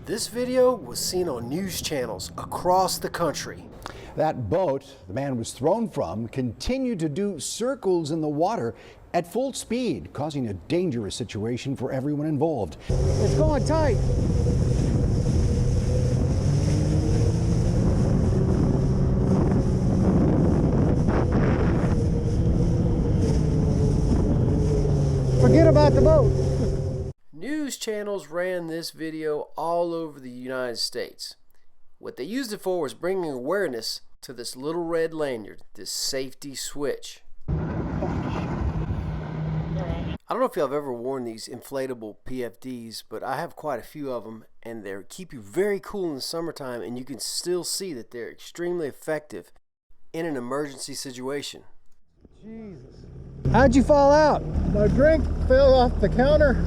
This video was seen on news channels across the country. That boat the man was thrown from continued to do circles in the water at full speed, causing a dangerous situation for everyone involved. It's going tight. Forget about the boat. News channels ran this video all over the United States. What they used it for was bringing awareness to this little red lanyard, this safety switch. I don't know if y'all have ever worn these inflatable PFDs, but I have quite a few of them, and they keep you very cool in the summertime, and you can still see that they're extremely effective in an emergency situation. Jesus. How'd you fall out? My drink fell off the counter.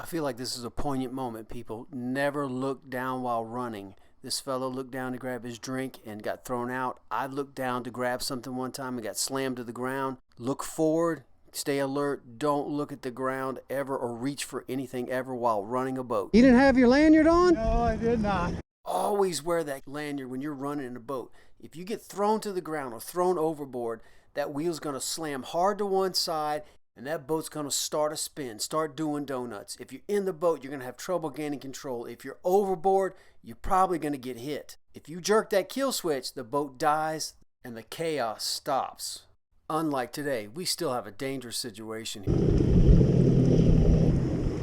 I feel like this is a poignant moment, people. Never look down while running. This fellow looked down to grab his drink and got thrown out. I looked down to grab something one time and got slammed to the ground. Look forward, stay alert, don't look at the ground ever or reach for anything ever while running a boat. You didn't have your lanyard on? No, I did not. Always wear that lanyard when you're running in a boat. If you get thrown to the ground or thrown overboard, that wheel's going to slam hard to one side and that boat's going to start a spin, start doing donuts. If you're in the boat, you're going to have trouble gaining control. If you're overboard, you're probably going to get hit. If you jerk that kill switch, the boat dies and the chaos stops. Unlike today, we still have a dangerous situation here.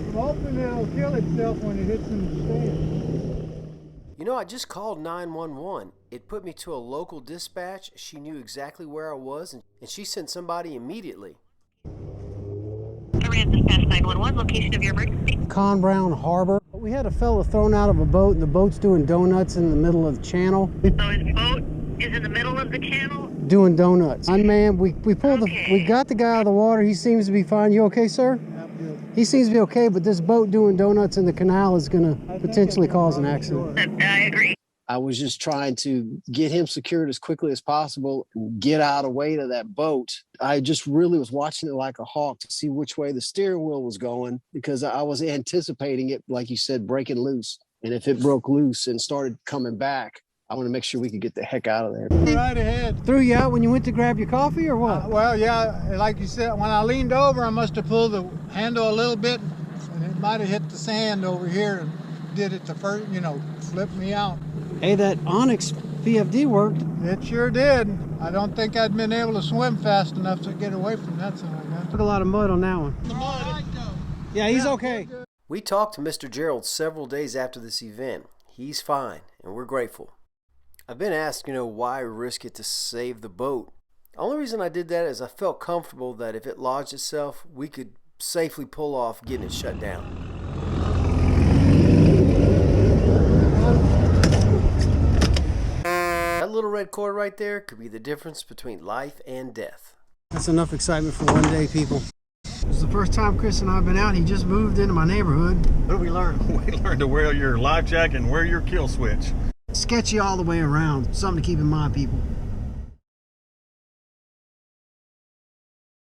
I'm hoping it'll kill itself when it hits in the sand. You know, I just called 911. It put me to a local dispatch. She knew exactly where I was, and she sent somebody immediately. Dispatch 911, location of your emergency. Con Brown Harbor. We had a fella thrown out of a boat, and the boat's doing donuts in the middle of the channel. So his boat is in the middle of the channel? Doing donuts. Unmanned. We pulled Okay. we got the guy out of the water. He seems to be fine. You okay, sir? I'm good. He seems to be okay, but this boat doing donuts in the canal is going to potentially cause an accident. I agree. I was just trying to get him secured as quickly as possible and get out of way of that boat. I just really was watching it like a hawk to see which way the steering wheel was going because I was anticipating it, like you said, breaking loose. And if it broke loose and started coming back, I want to make sure we could get the heck out of there. Right ahead. Threw you out when you went to grab your coffee or what? Well, yeah, like you said, when I leaned over, I must have pulled the handle a little bit, and it might have hit the sand over here and did it the first, flipped me out. Hey, that Onyx PFD worked. It sure did. I don't think I'd been able to swim fast enough to get away from that thing like that. Took a lot of mud on that one. Yeah, he's okay. We talked to Mr. Gerald several days after this event. He's fine, and we're grateful. I've been asked, why risk it to save the boat? The only reason I did that is I felt comfortable that if it lodged itself, we could safely pull off getting it shut down. That little red cord right there could be the difference between life and death. That's enough excitement for one day, people. This is the first time Chris and I have been out. He just moved into my neighborhood. What did we learn? We learned to wear your life jacket and wear your kill switch. Sketchy all the way around. Something to keep in mind, people.